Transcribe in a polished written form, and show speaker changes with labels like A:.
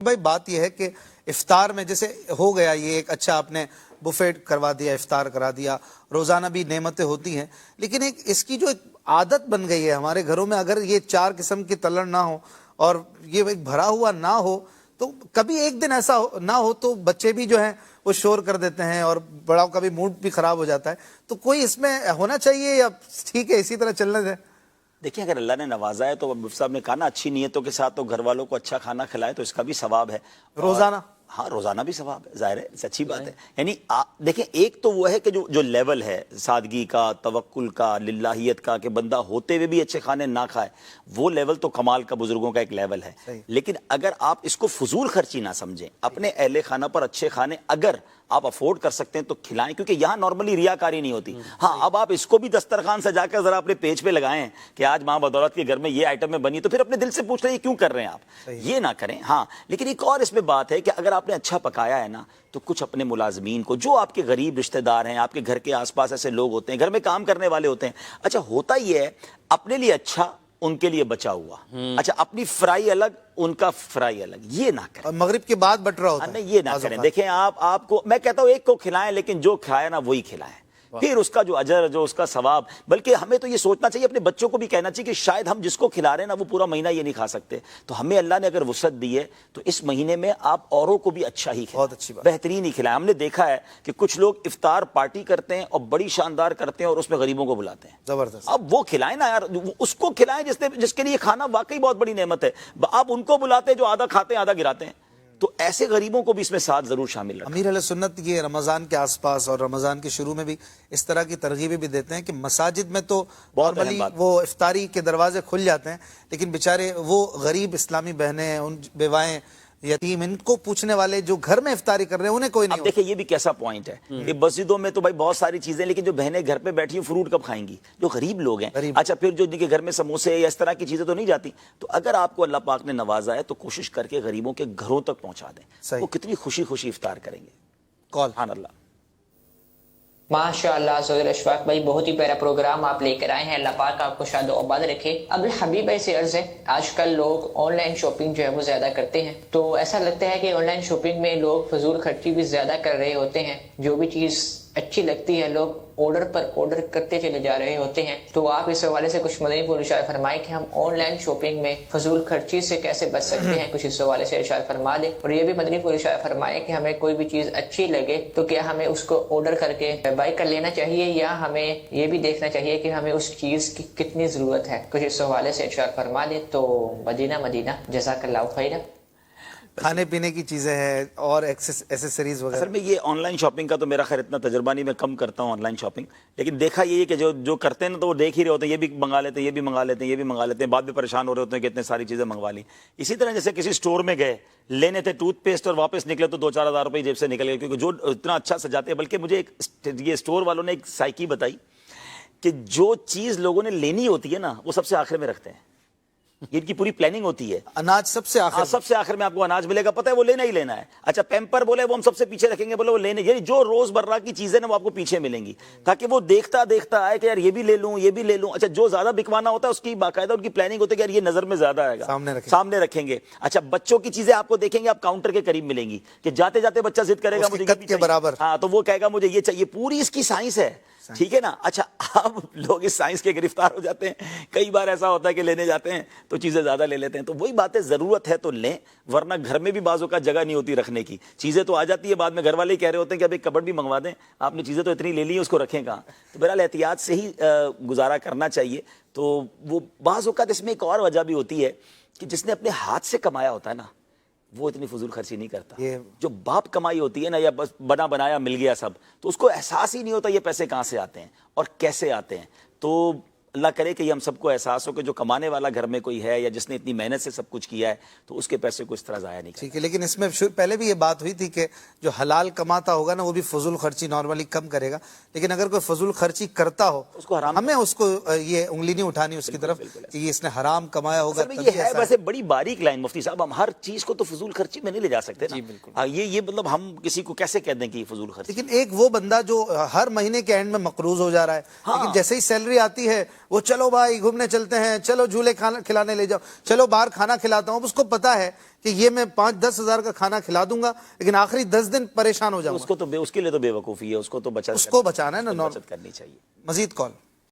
A: بھائی بات یہ ہے کہ افطار میں جیسے ہو گیا یہ ایک اچھا آپ نے بفیٹ کروا دیا، افطار کرا دیا، روزانہ بھی نعمتیں ہوتی ہیں، لیکن ایک اس کی جو ایک عادت بن گئی ہے ہمارے گھروں میں، اگر یہ 4 قسم کی تلن نہ ہو اور یہ ایک بھرا ہوا نہ ہو تو کبھی ایک دن ایسا نہ ہو تو بچے بھی جو ہیں وہ شور کر دیتے ہیں اور بڑاؤں کا بھی موڈ بھی خراب ہو جاتا ہے. تو کوئی اس میں ہونا چاہیے یا ٹھیک ہے اسی طرح چلنے دیں؟
B: دیکھیں اگر اللہ نے نوازا ہے تو مفتی صاحب نے کہا نا اچھی نیتوں کے ساتھ تو گھر والوں کو اچھا کھانا کھلائے تو اس کا بھی ثواب ہے.
A: روزانہ؟
B: ہاں روزانہ بھی ثواب ہے، ظاہر ہے سچی بات ہے. یعنی دیکھیں ایک تو وہ ہے کہ جو لیول ہے سادگی کا، توکل کا، للہیت کا، کہ بندہ ہوتے ہوئے بھی اچھے کھانے نہ کھائے، وہ لیول تو کمال کا بزرگوں کا ایک لیول ہے. لیکن اگر آپ اس کو فضول خرچی نہ سمجھیں، اپنے اہل خانہ پر اچھے کھانے اگر آپ افورڈ کر سکتے ہیں تو کھلائیں، کیونکہ یہاں نارملی ریاکاری نہیں ہوتی. ہاں اب آپ اس کو بھی دسترخوان سجا کر ذرا اپنے پیج پہ لگائیں کہ آج ماں بدولت کے گھر میں یہ آئٹم میں بنی، تو پھر اپنے دل سے پوچھ لیں یہ کیوں کر رہے ہیں آپ، یہ نہ کریں. ہاں لیکن ایک اور اس میں بات ہے کہ اگر آپ نے اچھا پکایا ہے نا تو کچھ اپنے ملازمین کو، جو آپ کے غریب رشتہ دار ہیں، آپ کے گھر کے آس پاس ایسے لوگ ہوتے ہیں، گھر میں کام کرنے والے ہوتے ہیں، اچھا ہوتا یہ ہے اپنے لیے اچھا ان کے لیے بچا ہوا، اچھا اپنی فرائی الگ ان کا فرائی الگ، یہ نہ کریں.
A: مغرب کے بعد بٹرا ہوتا ہے،
B: نہیں یہ نہ کریں. دیکھیں آپ کو میں کہتا ہوں ایک کو کھلائیں لیکن جو کھایا نا وہی کھلائیں، پھر اس کا جو اجر، جو اس کا ثواب. بلکہ ہمیں تو یہ سوچنا چاہیے، اپنے بچوں کو بھی کہنا چاہیے کہ شاید ہم جس کو کھلا رہے ہیں نا وہ پورا مہینہ یہ نہیں کھا سکتے، تو ہمیں اللہ نے اگر وسعت دی ہے تو اس مہینے میں آپ اوروں کو بھی اچھا ہی کھلائیں،
A: بہت اچھی بات،
B: بہترین ہی کھلائیں. ہم نے دیکھا ہے کہ کچھ لوگ افطار پارٹی کرتے ہیں اور بڑی شاندار کرتے ہیں اور اس میں غریبوں کو بلاتے ہیں.
A: زبردست.
B: اب وہ کھلائیں نا یار، اس کو کھلائیں جس کے لیے کھانا واقعی بہت بڑی نعمت ہے. آپ ان کو بلاتے ہیں جو آدھا کھاتے ہیں آدھا گراتے ہیں، تو ایسے غریبوں کو بھی اس میں ساتھ ضرور شامل رکھیں.
A: امیر اہل سنت یہ رمضان کے آس پاس اور رمضان کے شروع میں بھی اس طرح کی ترغیبیں بھی دیتے ہیں کہ مساجد میں تو نارملی وہ افطاری کے دروازے کھل جاتے ہیں، لیکن بیچارے وہ غریب اسلامی بہنیں، ان بیوائیں، یتیم، ان کو پوچھنے والے جو گھر میں افطاری کر رہے ہیں انہیں کوئی نہیں.
B: اب دیکھیں یہ بھی کیسا پوائنٹ ہے کہ مسجدوں میں تو بھائی بہت ساری چیزیں، لیکن جو بہنیں گھر پہ بیٹھی ہیں فروٹ کب کھائیں گی؟ جو غریب لوگ ہیں. اچھا پھر جو جن کے گھر میں سموسے یا اس طرح کی چیزیں تو نہیں جاتی، تو اگر آپ کو اللہ پاک نے نوازا ہے تو کوشش کر کے غریبوں کے گھروں تک پہنچا دیں. وہ کتنی خوشی خوشی افطار کریں گے. سبحان اللہ.
C: ماشاء اللہ سہیل اشفاق بھائی، بہت ہی پیارا پروگرام آپ لے کر آئے ہیں. اللہ پاک آپ کو شاد و آباد رکھے. اب حبیب بھائی سے عرض ہے، آج کل لوگ آن لائن شاپنگ جو ہے وہ زیادہ کرتے ہیں، تو ایسا لگتا ہے کہ آن لائن شاپنگ میں لوگ فضول خرچی بھی زیادہ کر رہے ہوتے ہیں. جو بھی چیز اچھی لگتی ہے لوگ آرڈر پر آرڈر کرتے چلے جا رہے ہوتے ہیں. تو آپ اس حوالے سے کچھ مدنی پھول ارشاد فرمائیں کہ ہم آن لائن شاپنگ میں فضول خرچی سے کیسے بچ سکتے ہیں، کچھ اس حوالے سے ارشاد فرما دیں. اور یہ بھی مدنی پھول ارشاد فرمائیں کہ ہمیں کوئی بھی چیز اچھی لگے تو کیا ہمیں اس کو آرڈر کر کے بائی کر لینا چاہیے، یا ہمیں یہ بھی دیکھنا چاہیے کہ ہمیں اس چیز کی کتنی ضرورت ہے. کچھ اس حوالے سے ارشاد فرما دیں. تو مدینہ جزاک اللہ خیر.
A: کھانے پینے کی چیزیں ہیں اور ایکسیسریز وغیرہ.
B: اصل میں یہ آن لائن شاپنگ کا تو میرا خیر اتنا تجربہ نہیں، میں کم کرتا ہوں آن لائن شاپنگ. لیکن دیکھا یہ ہے کہ جو کرتے ہیں نا تو وہ دیکھ ہی رہے ہوتے ہیں، یہ بھی منگا لیتے ہیں، یہ بھی منگا لیتے ہیں، یہ بھی منگا لیتے ہیں، بعد میں پریشان ہو رہے ہوتے ہیں کہ اتنے ساری چیزیں منگوا لی. اسی طرح جیسے کسی اسٹور میں گئے، لینے تھے ٹوتھ پیسٹ اور واپس نکلے تو 2-4 ہزار روپئے جیب سے نکل گئے، کیونکہ جو اتنا اچھا سجاتے ہیں. بلکہ مجھے ایک یہ اسٹور والوں نے ایک سائیکی بتائی کہ جو چیز لوگوں نے لینی ہوتی ہے نا وہ سب سے آخر میں رکھتے ہیں. یہ ان کی پوری پلاننگ ہوتی ہے.
A: اناج سب سے آخر
B: میں آپ کو اناج ملے گا، پتہ ہے وہ لینا ہی لینا ہے. اچھا پیمپر بولے وہ ہم سب سے پیچھے رکھیں گے، بولے وہ لینے، یعنی جو روز مرہ کی چیزیں نا وہ آپ کو پیچھے ملیں گی، تاکہ وہ دیکھتا آئے کہ یار یہ بھی لے لوں یہ بھی لے لوں. اچھا جو زیادہ بکوانا ہوتا ہے اس کی باقاعدہ ان کی پلاننگ ہوتی ہے کہ یار یہ نظر میں زیادہ آئے گا، سامنے رکھیں گے. اچھا بچوں کی چیزیں آپ کو دیکھیں گے، آپ کاؤنٹر کے قریب ملیں گی کہ جاتے جاتے بچہ ضد کرے گا مجھے یہ بھی برابر، ہاں تو وہ کہے گا مجھے یہ چاہیے. پوری اس کی سائنس ہے، ٹھیک ہے نا. اچھا اب لوگ اس سائنس کے گرفتار ہو جاتے ہیں. کئی بار ایسا ہوتا ہے کہ لینے جاتے ہیں تو چیزیں زیادہ لے لیتے ہیں. تو وہی بات ہے، ضرورت ہے تو لیں، ورنہ گھر میں بھی بعضوں کا جگہ نہیں ہوتی رکھنے کی. چیزیں تو آ جاتی ہے بعد میں، گھر والے ہی کہہ رہے ہوتے ہیں کہ اب ایک کبڑ بھی منگوا دیں، آپ نے چیزیں تو اتنی لے لی ہیں اس کو رکھیں کہاں. تو بہرحال احتیاط سے ہی گزارا کرنا چاہیے. تو وہ بعض اوقات اس میں ایک اور وجہ بھی ہوتی ہے کہ جس نے اپنے ہاتھ سے کمایا ہوتا ہے نا وہ اتنی فضول خرچی نہیں کرتا. جو باپ کمائی ہوتی ہے نا، یا بس بنا بنایا مل گیا سب، تو اس کو احساس ہی نہیں ہوتا یہ پیسے کہاں سے آتے ہیں اور کیسے آتے ہیں. تو اللہ کرے کہ یہ ہم سب کو احساس ہو کہ جو کمانے والا گھر میں کوئی ہے یا جس نے اتنی محنت سے سب کچھ کیا ہے تو اس کے پیسے کو اس طرح ضائع نہیں کرنا.
A: ٹھیک ہے، لیکن اس میں پہلے بھی یہ بات ہوئی تھی کہ جو حلال کماتا ہوگا نا وہ بھی فضول خرچی نارملی کم کرے گا. لیکن اگر کوئی فضول خرچی کرتا ہو
B: اس کو حرام،
A: ہمیں اس کو یہ انگلی نہیں اٹھانی اس کی طرف کہ یہ اس نے حرام کمایا ہوگا.
B: یہ ہے ویسے بڑی باریک لائن مفتی صاحب، ہم ہر چیز کو تو فضول خرچی میں نہیں لے جا سکتے نا. یہ مطلب ہم کسی کو کیسے کہہ دیں کہ یہ فضول خرچی.
A: لیکن ایک وہ بندہ جو ہر مہینے کے اینڈ میں مقروض ہو جا رہا ہے، لیکن جیسے ہی سیلری آتی ہے وہ چلو بھائی گھومنے چلتے ہیں، چلو جھولے کھانا کھلانے لے جاؤ، چلو باہر کھانا کھلاتا ہوں. اس کو پتا ہے کہ یہ میں 5-10 ہزار کا کھانا کھلا دوں گا لیکن آخری 10 دن پریشان ہو جاؤں گا.
B: اس کو تو اس کے لیے تو بے وقوفی ہے، اس کو تو
A: اس کو بچانا ہے نا.
B: بچت کرنی چاہیے.
A: مزید کال.